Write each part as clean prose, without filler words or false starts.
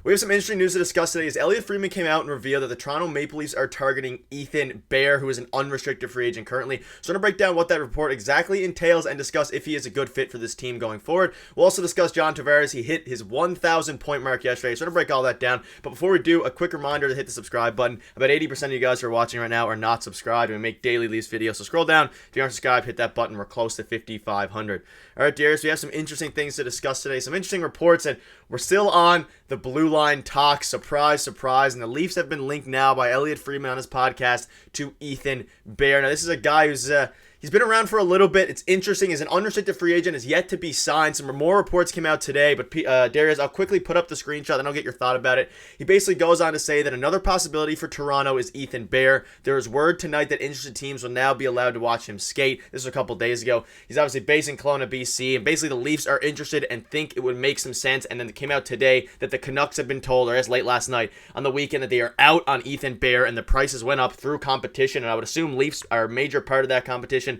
We have some interesting news to discuss today as Elliotte Friedman came out and revealed that the Toronto Maple Leafs are targeting Ethan Bear, who is an unrestricted free agent currently. So I'm going to break down what that report exactly entails and discuss if he is a good fit for this team going forward. We'll also discuss John Tavares. He hit his 1,000 point mark yesterday, so I'm going to break all that down. But before we do, a quick reminder to hit the subscribe button. About 80% of you guys who are watching right now are not subscribed, and we make daily Leafs videos. So scroll down. If you aren't subscribed, hit that button. We're close to 5,500. All right, Darius, we have some interesting things to discuss today, some interesting reports, and we're still on the blue line talk. Surprise, surprise. And the Leafs have been linked now by Elliotte Friedman on his podcast to Ethan Bear. Now, this is a guy who's he's been around for a little bit. It's interesting. He's an unrestricted free agent, is yet to be signed. Some more reports came out today, but Darius, I'll quickly put up the screenshot, then I'll get your thought about it. He basically goes on to say that another possibility for Toronto is Ethan Bear. There is word tonight that interested teams will now be allowed to watch him skate. This was a couple days ago. He's obviously based in Kelowna, BC, and basically the Leafs are interested and think it would make some sense. And then it came out today that the Canucks have been told, or as late last night on the weekend, that they are out on Ethan Bear, and the prices went up through competition, and I would assume Leafs are a major part of that competition.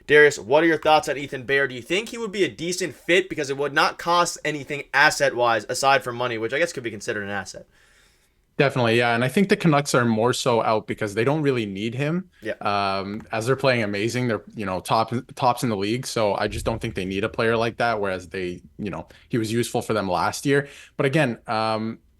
Darius, what are your thoughts on Ethan Bear? Do you think he would be a decent fit because it would not cost anything asset-wise aside from money, which I guess could be considered an asset? Definitely, yeah. And I think the Canucks are more so out because they don't really need him. Yeah. As they're playing amazing, they're, tops in the league. So I just don't think they need a player like that. Whereas he was useful for them last year. But again,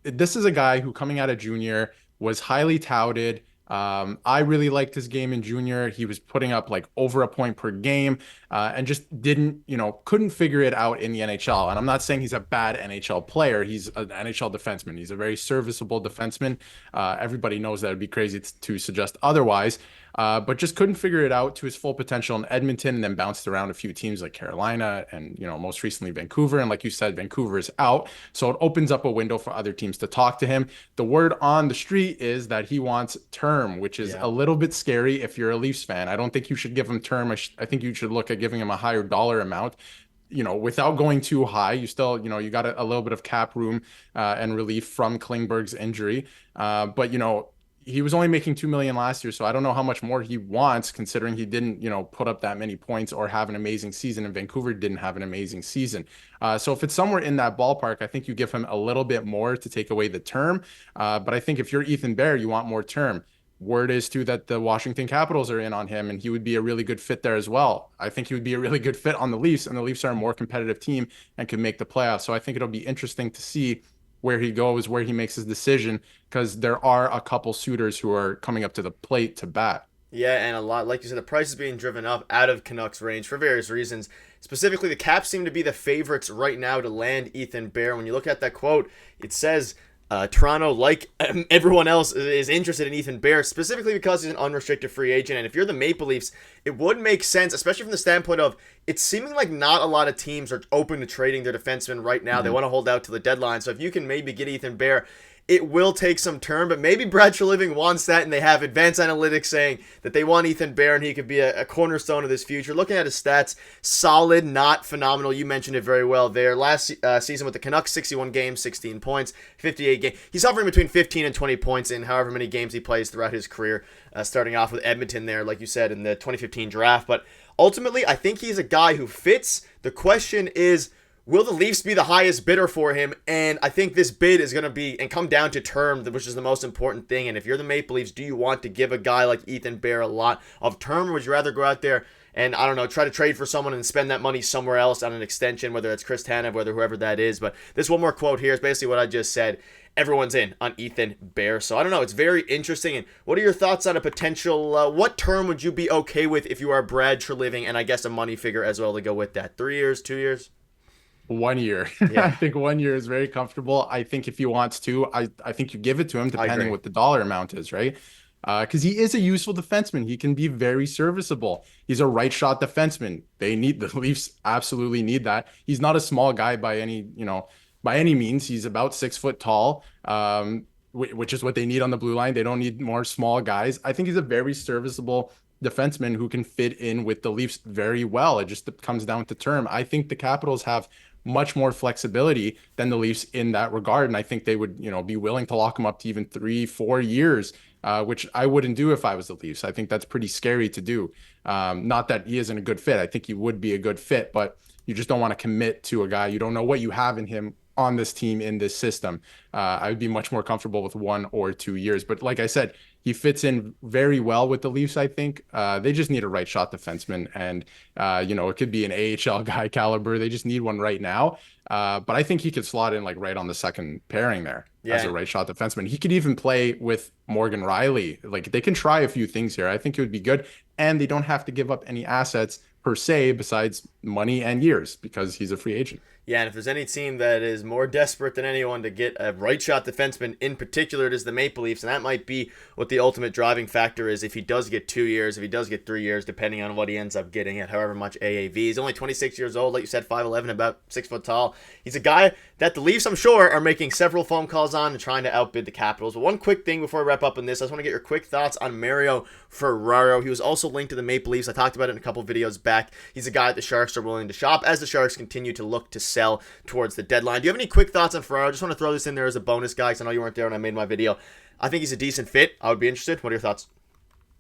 this is a guy who coming out of junior was highly touted. I really liked his game in junior. He was putting up like over a point per game, and just couldn't figure it out in the NHL. And I'm not saying he's a bad NHL player. He's an NHL defenseman. He's a very serviceable defenseman. Everybody knows that. It'd be crazy to suggest otherwise. But just couldn't figure it out to his full potential in Edmonton, and then bounced around a few teams like Carolina and, most recently Vancouver. And like you said, Vancouver is out. So it opens up a window for other teams to talk to him. The word on the street is that he wants term, which is a little bit scary if you're a Leafs fan. I don't think you should give him term. I think you should look at giving him a higher dollar amount. Without going too high, you still, you got a little bit of cap room and relief from Klingberg's injury. But he was only making 2 million last year, so I don't know how much more he wants, considering he didn't, put up that many points or have an amazing season, and Vancouver didn't have an amazing season. So if it's somewhere in that ballpark, I think you give him a little bit more to take away the term. But I think if you're Ethan Bear, you want more term. Word is too that the Washington Capitals are in on him, and he would be a really good fit there as well. I think he would be a really good fit on the Leafs, and the Leafs are a more competitive team and can make the playoffs. So I think it'll be interesting to see where he goes, where he makes his decision, because there are a couple suitors who are coming up to the plate to bat. Yeah, and a lot, like you said, the price is being driven up out of Canucks range for various reasons. Specifically, the Caps seem to be the favorites right now to land Ethan Bear. When you look at that quote, it says Toronto, like everyone else, is interested in Ethan Bear, specifically because he's an unrestricted free agent. And if you're the Maple Leafs, it would make sense, especially from the standpoint of it's seeming like not a lot of teams are open to trading their defensemen right now. They want to hold out to the deadline. So if you can maybe get Ethan Bear, it will take some turn, but maybe Brad Treliving wants that, and they have advanced analytics saying that they want Ethan Bear, and he could be a cornerstone of this future. Looking at his stats, solid, not phenomenal. You mentioned it very well there. Last season with the Canucks, 61 games, 16 points, 58 games. He's hovering between 15 and 20 points in however many games he plays throughout his career, starting off with Edmonton there, like you said, in the 2015 draft. But ultimately, I think he's a guy who fits. The question is, will the Leafs be the highest bidder for him? And I think this bid is going to be and come down to term, which is the most important thing. And if you're the Maple Leafs, do you want to give a guy like Ethan Bear a lot of term, or would you rather go out there and, I don't know, try to trade for someone and spend that money somewhere else on an extension, whether it's Chris Tanev, whether whoever that is? But this one more quote here is basically what I just said. Everyone's in on Ethan Bear. So I don't know. It's very interesting. And what are your thoughts on a potential, what term would you be okay with if you are Brad Treliving, and I guess a money figure as well to go with that? 3 years, 2 years? 1 year. Yeah. I think 1 year is very comfortable. I think if he wants to, I think you give it to him, I depending agree. what the dollar amount is, right? Because he is a useful defenseman. He can be very serviceable. He's a right shot defenseman. The Leafs absolutely need that. He's not a small guy by any means. He's about 6 foot tall, which is what they need on the blue line. They don't need more small guys. I think he's a very serviceable defenseman who can fit in with the Leafs very well. It just comes down to term. I think the Capitals have much more flexibility than the Leafs in that regard. And I think they would, be willing to lock him up to even 3-4 years, which I wouldn't do if I was the Leafs. I think that's pretty scary to do. Not that he isn't a good fit. I think he would be a good fit, but you just don't want to commit to a guy. You don't know what you have in him on this team in this system. I would be much more comfortable with 1 or 2 years. But like I said, he fits in very well with the Leafs, I think. They just need a right shot defenseman. And, it could be an AHL guy caliber. They just need one right now. But I think he could slot in like right on the second pairing there as a right shot defenseman. He could even play with Morgan Riley. Like they can try a few things here. I think it would be good. And they don't have to give up any assets per se besides money and years because he's a free agent. Yeah, and if there's any team that is more desperate than anyone to get a right shot defenseman in particular, it is the Maple Leafs, and that might be what the ultimate driving factor is if he does get 2 years, if he does get 3 years, depending on what he ends up getting at however much AAV. He's only 26 years old, like you said, 5'11", about 6 foot tall. He's a guy that the Leafs, I'm sure, are making several phone calls on and trying to outbid the Capitals. But one quick thing before I wrap up on this, I just want to get your quick thoughts on Mario Ferraro. He was also linked to the Maple Leafs. I talked about it in a couple videos back. He's a guy that the Sharks are willing to shop as the Sharks continue to look to sell towards the deadline. Do you have any quick thoughts on Ferraro? I just want to throw this in there as a bonus, guy, because I know you weren't there when I made my video. I think he's a decent fit. I would be interested. What are your thoughts?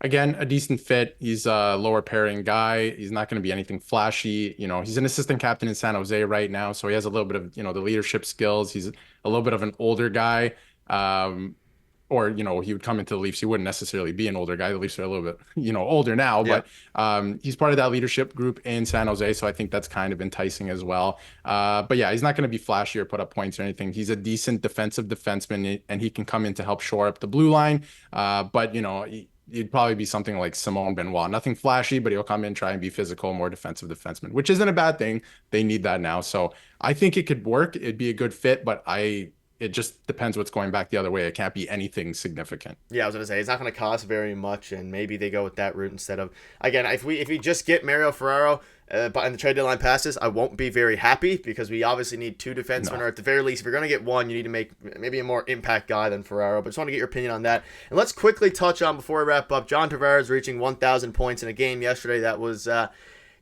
Again, a decent fit. He's a lower pairing guy. He's not going to be anything flashy. He's an assistant captain in San Jose right now, so he has a little bit of, the leadership skills. He's a little bit of an older guy. Or, he would come into the Leafs. He wouldn't necessarily be an older guy. The Leafs are a little bit, older now, but he's part of that leadership group in San Jose. So I think that's kind of enticing as well. But yeah, he's not going to be flashy or put up points or anything. He's a decent defensive defenseman and he can come in to help shore up the blue line. But, he'd probably be something like Simone Benoit. Nothing flashy, but he'll come in, try and be physical, more defensive defenseman, which isn't a bad thing. They need that now. So I think it could work. It'd be a good fit, but it just depends what's going back the other way. It can't be anything significant. Yeah, I was going to say, it's not going to cost very much, and maybe they go with that route instead of... Again, if we just get Mario Ferraro and the trade deadline passes, I won't be very happy because we obviously need 2 defensemen, or at the very least, if you're going to get one, you need to make maybe a more impact guy than Ferraro. But just want to get your opinion on that. And let's quickly touch on, before we wrap up, John Tavares reaching 1,000 points in a game yesterday. That was... an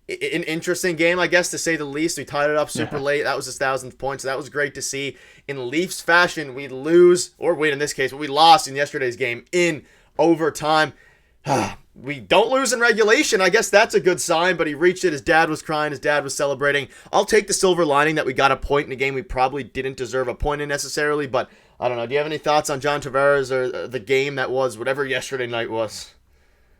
interesting game, I guess, to say the least. We tied it up super late. That was his 1,000th point, so that was great to see. In Leafs fashion, we lose, or win in this case, but we lost in yesterday's game in overtime. We don't lose in regulation. I guess that's a good sign, but he reached it. His dad was crying. His dad was celebrating. I'll take the silver lining that we got a point in a game we probably didn't deserve a point in necessarily, but I don't know. Do you have any thoughts on John Tavares or the game that was, whatever yesterday night was?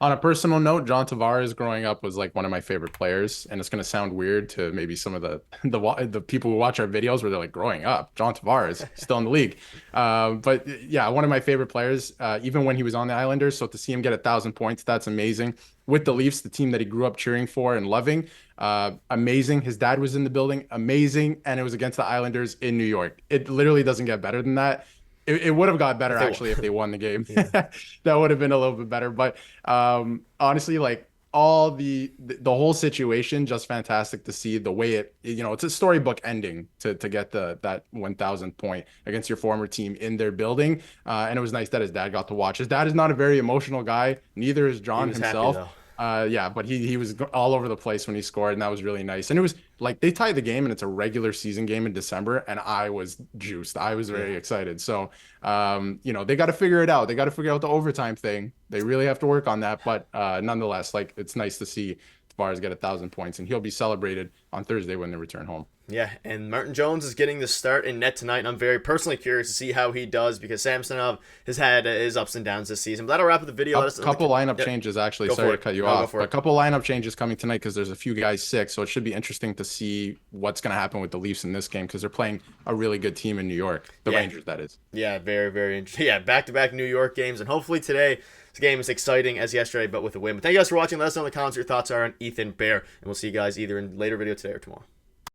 On a personal note, John Tavares growing up was like one of my favorite players, and it's going to sound weird to maybe some of the people who watch our videos where they're like, growing up, John Tavares still in the league. But yeah, one of my favorite players, even when he was on the Islanders. So to see him get 1,000 points, that's amazing. With the Leafs, the team that he grew up cheering for and loving, amazing. His dad was in the building, amazing, and it was against the Islanders in New York. It literally doesn't get better than that. It would have got better actually if they won the game. That would have been a little bit better. But honestly, like all the whole situation, just fantastic to see the way it's a storybook ending to get that 1,000 point against your former team in their building. And it was nice that his dad got to watch. His dad is not a very emotional guy. Neither is John himself. Happy, but he was all over the place when he scored, and that was really nice. And it was like they tied the game, and it's a regular season game in December, and I was juiced. I was very excited. So, they got to figure it out. They got to figure out the overtime thing. They really have to work on that. But nonetheless, like it's nice to see Tavares get 1,000 points, and he'll be celebrated on Thursday when they return home. Yeah, and Martin Jones is getting the start in net tonight, and I'm very personally curious to see how he does because Samsonov has had his ups and downs this season. But that'll wrap up the video. A couple lineup changes, actually. Sorry to cut you off. A couple lineup changes coming tonight because there's a few guys sick, so it should be interesting to see what's going to happen with the Leafs in this game because they're playing a really good team in New York. The Rangers, that is. Yeah, very, very interesting. Yeah, back-to-back New York games, and hopefully today this game is exciting as yesterday, but with a win. But thank you guys for watching. Let us know in the comments what your thoughts are on Ethan Bear, and we'll see you guys either in a later video today or tomorrow.